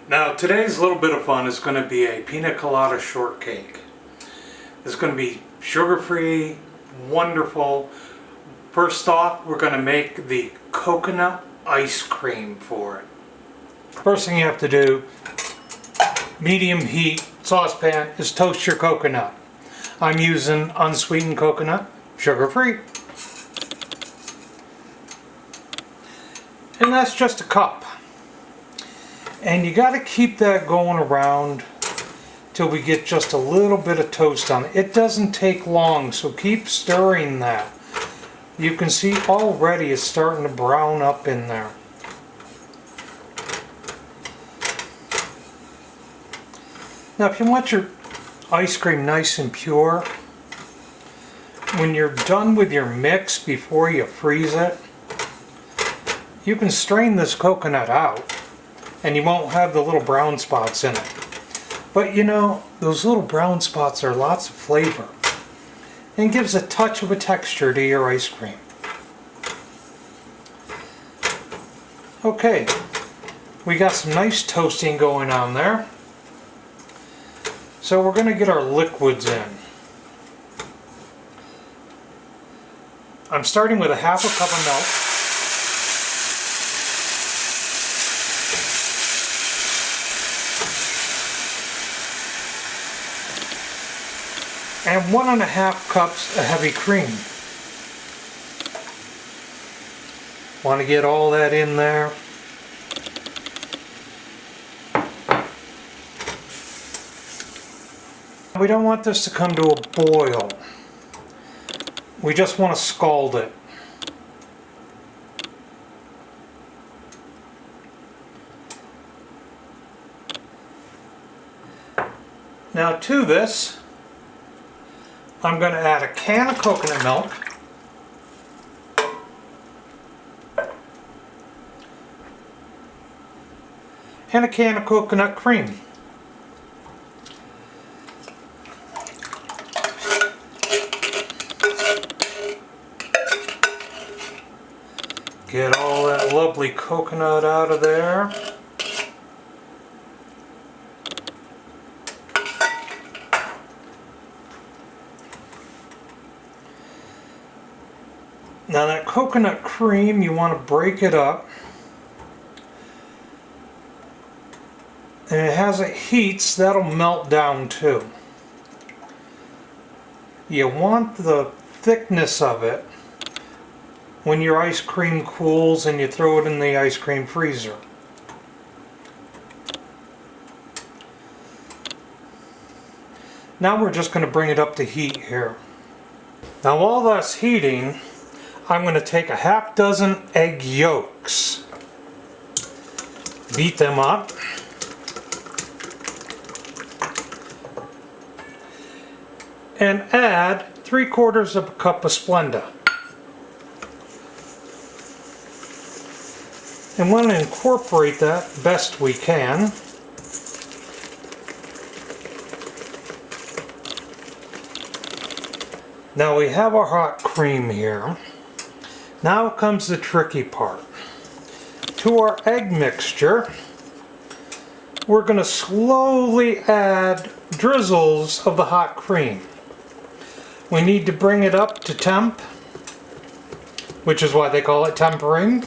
Now today's little bit of fun is going to be a pina colada shortcake. It's going to be sugar-free, wonderful. First off, we're going to make the coconut ice cream for it. First thing you have to do, medium heat saucepan, is toast your coconut. I'm using unsweetened coconut, sugar-free. And that's just a cup. And you got to keep that going around till we get just a little bit of toast on it. It doesn't take long, so keep stirring that. You can see already it's starting to brown up in there. Now if you want your ice cream nice and pure, when you're done with your mix before you freeze it, you can strain this coconut out and you won't have the little brown spots in it. But you know, those little brown spots are lots of flavor and gives a touch of a texture to your ice cream. Okay, we got some nice toasting going on there. So we're going to get our liquids in. I'm starting with a half a cup of milk. And 1.5 cups of heavy cream. Want to get all that in there. We don't want this to come to a boil. We just want to scald it. Now to this, I'm going to add a can of coconut milk, and a can of coconut cream. Get all that lovely coconut out of there. Now that coconut cream, you want to break it up. And as it heats, that'll melt down too. You want the thickness of it when your ice cream cools and you throw it in the ice cream freezer. Now we're just going to bring it up to heat here. Now while that's heating, I'm going to take a half dozen egg yolks, beat them up, and add 3/4 of a cup of Splenda. And want to incorporate that best we can. Now we have our hot cream here. Now comes the tricky part. To our egg mixture, we're going to slowly add drizzles of the hot cream. We need to bring it up to temp, which is why they call it tempering.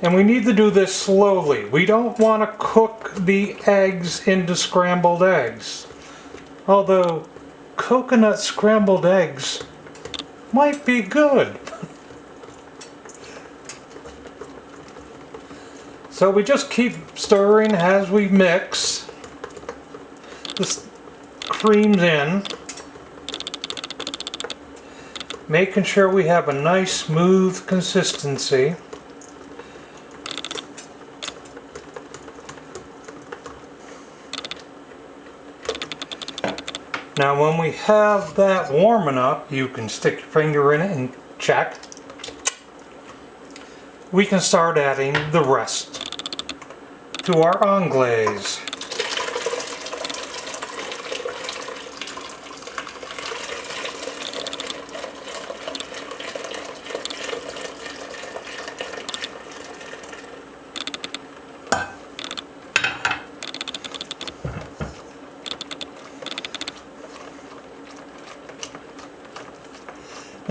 And we need to do this slowly. We don't want to cook the eggs into scrambled eggs. Although coconut scrambled eggs might be good. So we just keep stirring as we mix. This cream's in. Making sure we have a nice smooth consistency. Now when we have that warm enough, you can stick your finger in it and check. We can start adding the rest to our anglaise.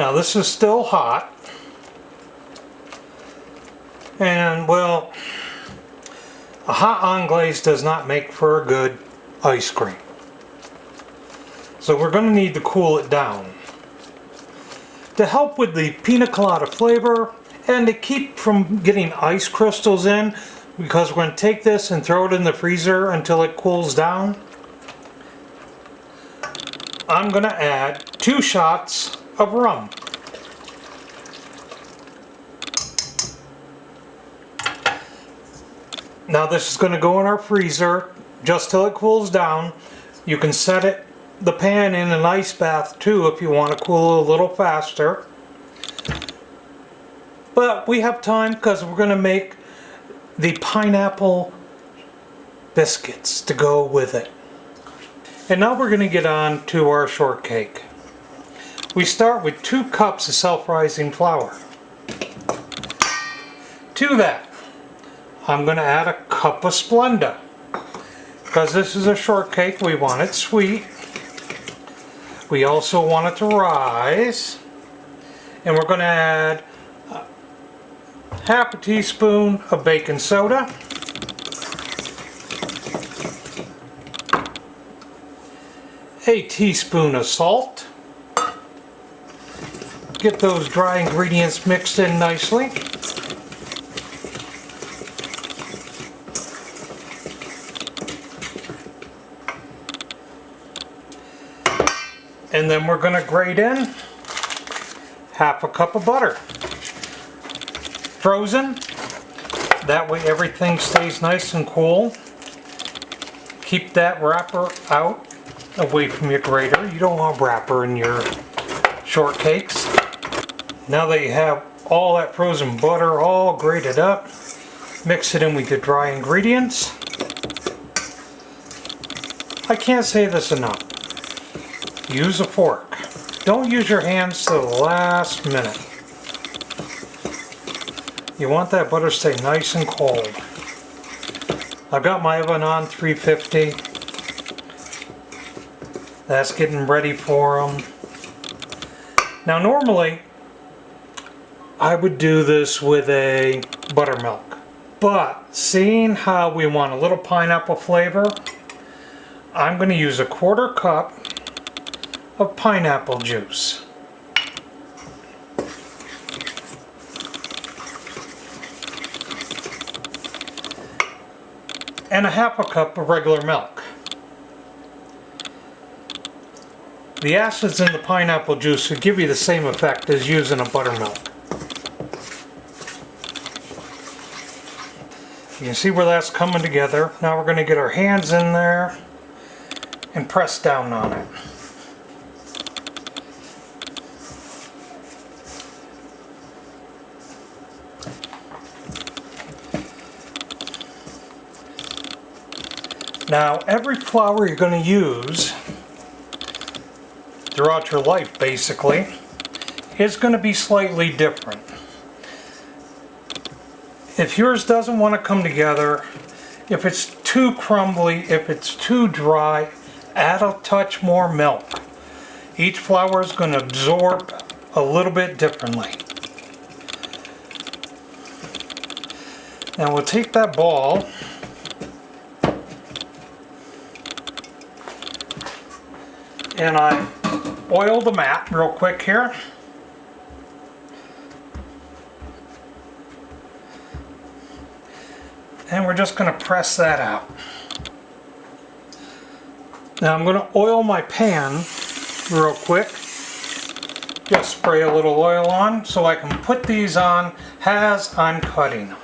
Now this is still hot. And well, a hot anglaise does not make for a good ice cream. So we're going to need to cool it down. To help with the pina colada flavor and to keep from getting ice crystals in, because we're going to take this and throw it in the freezer until it cools down, I'm going to add 2 shots of rum. Now this is going to go in our freezer just till it cools down. You can set the pan in an ice bath too if you want to cool a little faster. But we have time because we're going to make the pineapple biscuits to go with it. And now we're going to get on to our shortcake. We start with 2 cups of self-rising flour. To that, I'm going to add a cup of Splenda. Because this is a shortcake, we want it sweet. We also want it to rise. And we're going to add half a teaspoon of baking soda. A teaspoon of salt. Get those dry ingredients mixed in nicely. And then we're going to grate in half a cup of butter. Frozen. That way everything stays nice and cool. Keep that wrapper out away from your grater. You don't want wrapper in your shortcakes. Now that you have all that frozen butter all grated up, mix it in with your dry ingredients. I can't say this enough. Use a fork. Don't use your hands to the last minute. You want that butter to stay nice and cold. I've got my oven on 350. That's getting ready for them. Now normally I would do this with a buttermilk, but seeing how we want a little pineapple flavor, I'm going to use a 1/4 cup of pineapple juice. And a half a cup of regular milk. The acids in the pineapple juice will give you the same effect as using a buttermilk. You can see where that's coming together. Now we're going to get our hands in there and press down on it. Now every flour you're going to use throughout your life basically is going to be slightly different. If yours doesn't want to come together, if it's too crumbly, if it's too dry, add a touch more milk. Each flour is going to absorb a little bit differently. Now we'll take that ball and I oil the mat real quick here. And we're just going to press that out. Now I'm going to oil my pan real quick. Just spray a little oil on so I can put these on as I'm cutting them.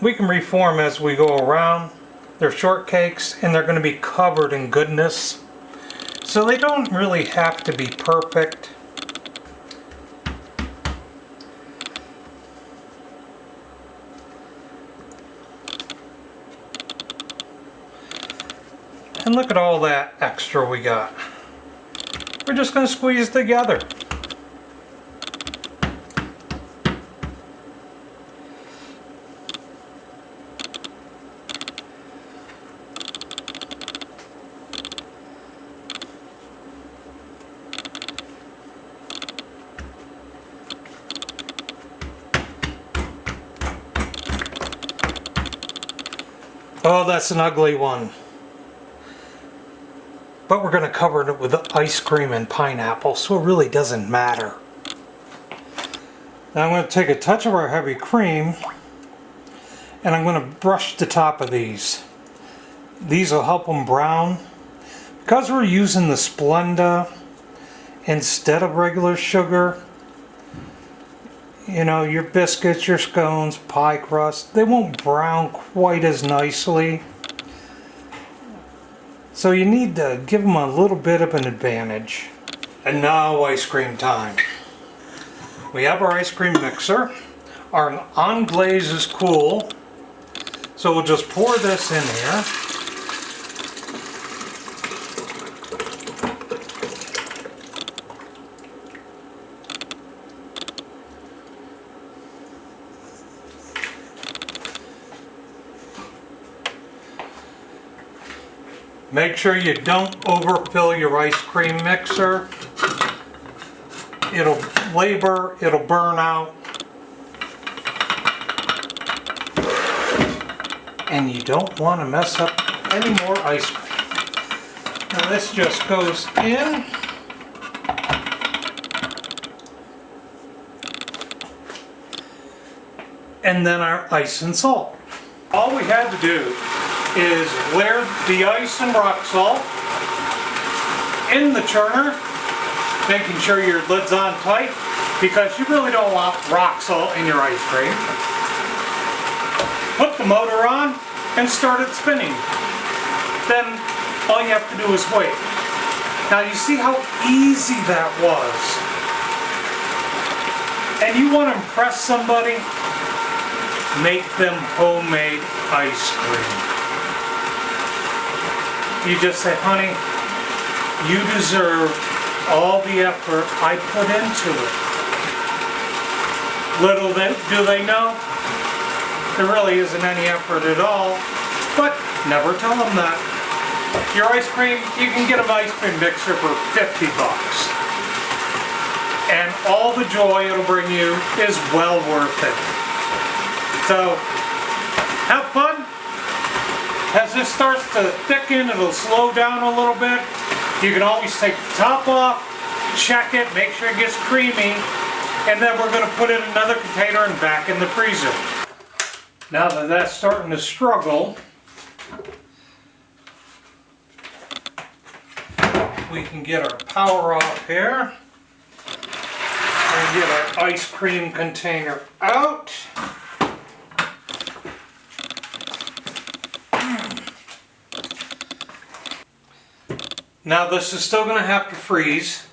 We can reform as we go around. They're shortcakes and they're going to be covered in goodness. So they don't really have to be perfect. And look at all that extra we got. We're just going to squeeze together. Oh, that's an ugly one. But we're going to cover it with ice cream and pineapple, so it really doesn't matter. Now I'm going to take a touch of our heavy cream and I'm going to brush the top of these. These will help them brown. Because we're using the Splenda instead of regular sugar, you know, your biscuits, your scones, pie crust, they won't brown quite as nicely. So you need to give them a little bit of an advantage. And now ice cream time. We have our ice cream mixer. Our anglaise is cool. So we'll just pour this in here. Make sure you don't overfill your ice cream mixer. It'll labor, it'll burn out. And you don't want to mess up any more ice cream. Now this just goes in. And then our ice and salt. All we had to do is layer the ice and rock salt in the churner, making sure your lid's on tight because you really don't want rock salt in your ice cream. Put the motor on and start it spinning. Then all you have to do is wait. Now you see how easy that was. And you want to impress somebody? Make them homemade ice cream. You just say, honey, you deserve all the effort I put into it. Little do they know, there really isn't any effort at all, but never tell them that. Your ice cream, you can get an ice cream mixer for 50 bucks. And all the joy it'll bring you is well worth it. So, have fun. As this starts to thicken, it'll slow down a little bit. You can always take the top off, check it, make sure it gets creamy, and then we're going to put it in another container and back in the freezer. Now that that's starting to struggle, we can get our power off here and get our ice cream container out. Now this is still going to have to freeze.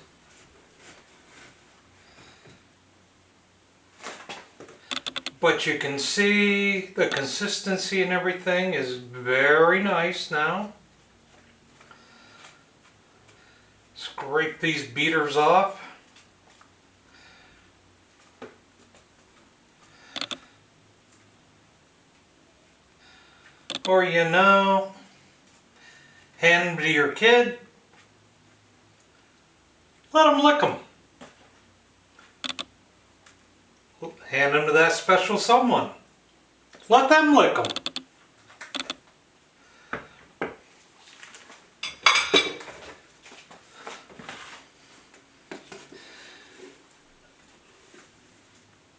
But you can see the consistency and everything is very nice now. Scrape these beaters off. Or you know, hand them to your kid. Let them lick them. Hand them to that special someone. Let them lick them.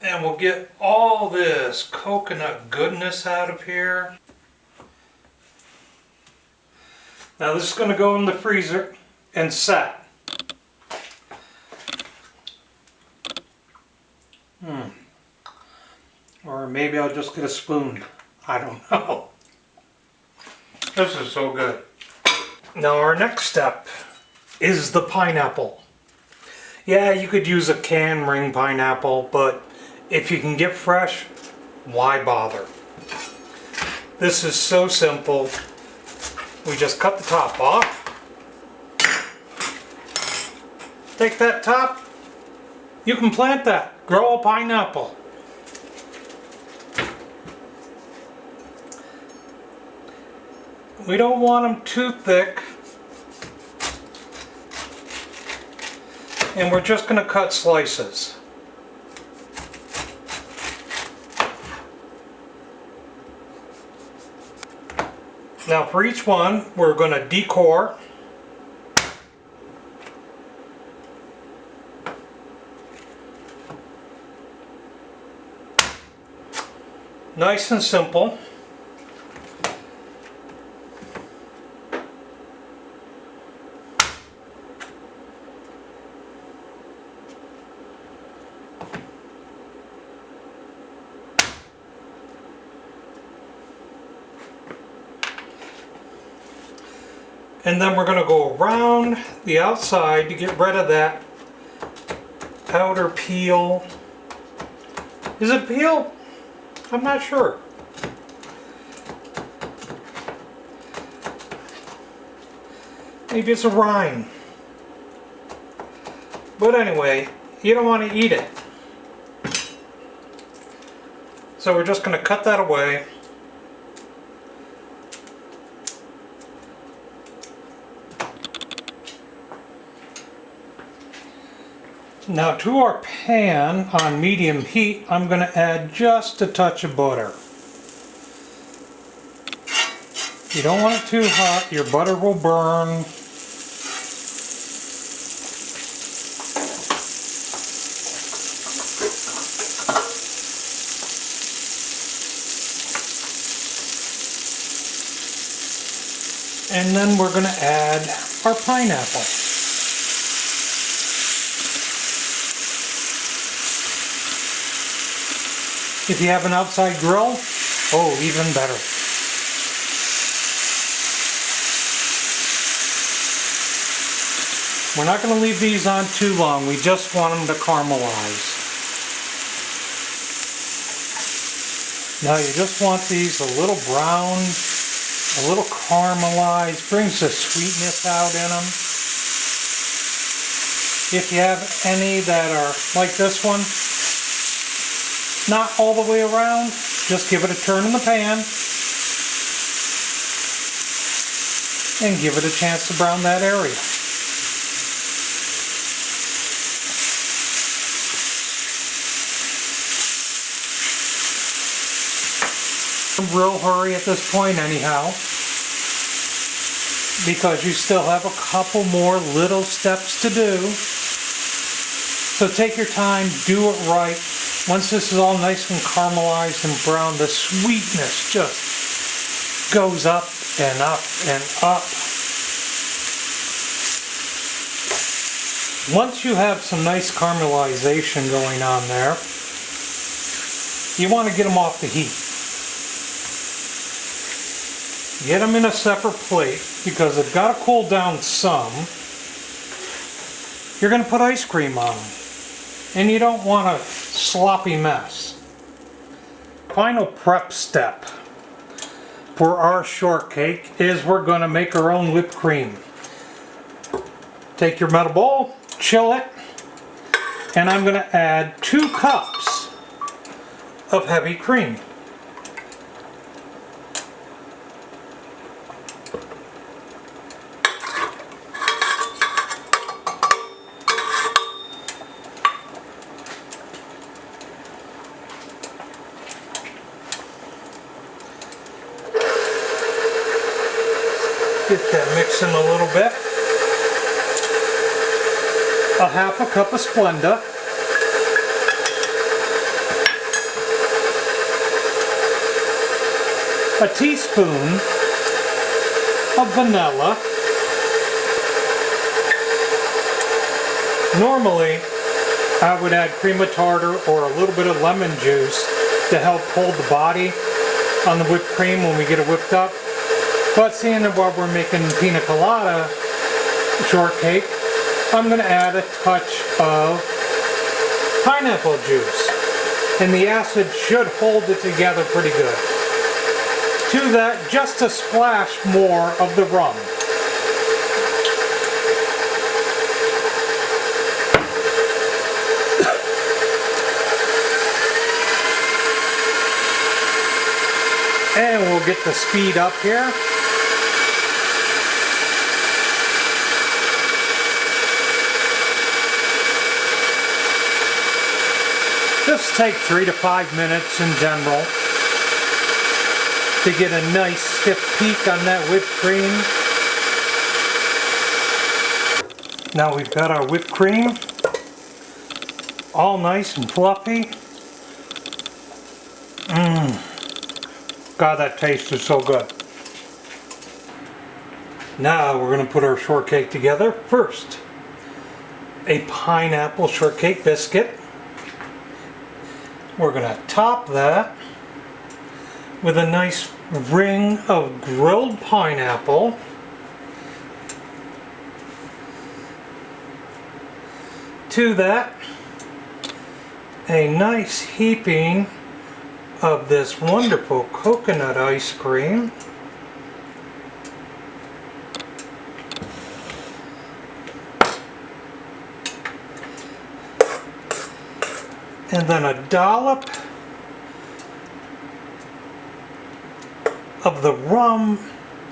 And we'll get all this coconut goodness out of here. Now this is going to go in the freezer and set. Or maybe I'll just get a spoon. I don't know. This is so good. Now our next step is the pineapple. Yeah, you could use a canned ring pineapple, but if you can get fresh, why bother? This is so simple. we just cut the top off. Take that top, you can plant that, grow a pineapple. We don't want them too thick, and we're just going to cut slices. Now for each one, we're going to decore. Nice and simple. And then we're going to go around the outside to get rid of that outer peel. Is it peel? I'm not sure. Maybe it's a rind. But anyway, you don't want to eat it. So we're just going to cut that away. Now to our pan on medium heat, I'm going to add just a touch of butter. You don't want it too hot, your butter will burn. And then we're going to add our pineapple. If you have an outside grill, oh, even better. We're not going to leave these on too long. We just want them to caramelize. Now you just want these a little brown, a little caramelized. Brings the sweetness out in them. If you have any that are like this one, not all the way around, just give it a turn in the pan and give it a chance to brown that area. In real hurry at this point anyhow, because you still have a couple more little steps to do. So take your time, do it right. Once this is all nice and caramelized and brown, the sweetness just goes up and up and up. Once you have some nice caramelization going on there, you want to get them off the heat. Get them in a separate plate because they've got to cool down some. You're going to put ice cream on them. And you don't want a sloppy mess. Final prep step for our shortcake is we're going to make our own whipped cream. Take your metal bowl, chill it, and I'm going to add 2 cups of heavy cream. Get that mixing a little bit. A half a cup of Splenda. A teaspoon of vanilla. Normally, I would add cream of tartar or a little bit of lemon juice to help hold the body on the whipped cream when we get it whipped up. But seeing that while we're making Pina Colada shortcake, I'm going to add a touch of pineapple juice. And the acid should hold it together pretty good. To that, just a splash more of the rum. And we'll get the speed up here. Just take 3 to 5 minutes in general to get a nice stiff peak on that whipped cream. Now we've got our whipped cream all nice and fluffy. God, that tastes so good. Now we're going to put our shortcake together. First, a pineapple shortcake biscuit. We're going to top that with a nice ring of grilled pineapple. To that, a nice heaping of this wonderful coconut ice cream. And then a dollop of the rum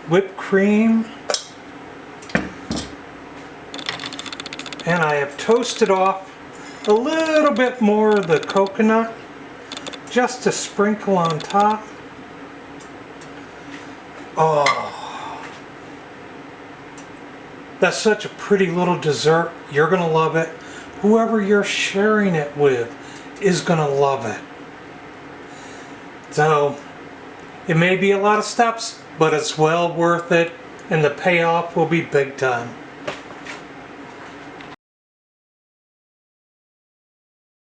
whipped cream. And I have toasted off a little bit more of the coconut just to sprinkle on top. Oh, that's such a pretty little dessert. You're gonna love it. Whoever you're sharing it with is gonna love it. So it may be a lot of steps, but it's well worth it, and the payoff will be big time.